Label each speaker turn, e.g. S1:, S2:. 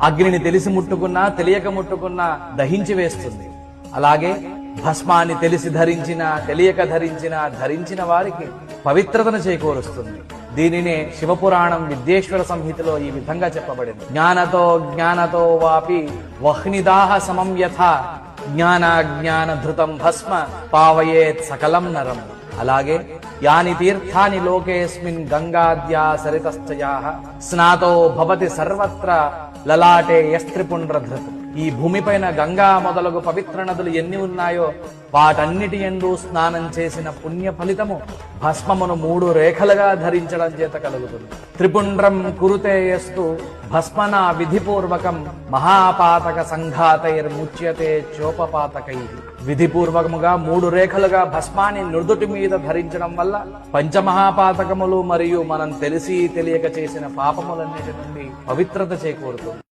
S1: అగ్నిని తెలిసి ముట్టుకున్నా తెలియక ముట్టుకున్నా దహించి వేస్తుంది. అలాగే భస్మాన్ని తెలిసి ధరించిన తెలియక ధరించిన వారికి పవిత్రతను చేకూరుస్తుంది. దీనినే శివపురాణం విద్యేశ్వర సంహితలో ఈ విధంగా చెప్పబడింది. జ్ఞానతో వాపి వహ్నిదాహ సమం యథా జ్ఞాన ధృతం భస్మ పావయేత్ సకలం నరం. అలాగే యాని తీర్థాని లోకేస్మిన్ గంగాద్యా సరితశ్చయాః స్నాతో భవతి సర్వత్ర లలాటే యస్త్రిపుండ్రధృత్. ఈ భూమిపైన గంగా మొదలగు పవిత్ర నదులు ఎన్ని ఉన్నాయో వాటన్నిటి యందు స్నానం చేసిన పుణ్య ఫలితము భస్మమును 3 రేఖలుగా ధరించడం చేత కలుగుతుంది. త్రిపుండ్రం కురుతే యస్తు భస్మన విధిపూర్వకం మహాపాతక సంఘాతైర్ముచ్యతే చోపపాతకై. విధిపూర్వకముగా 3 రేఖలుగా భస్మాన్ని నుదుటి మీద ధరించడం వల్ల పంచమహాపాతకములు మరియు మనం తెలిసి తెలియక చేసిన పాపములన్నిటి నుండి పవిత్రత చేకూరుతుంది.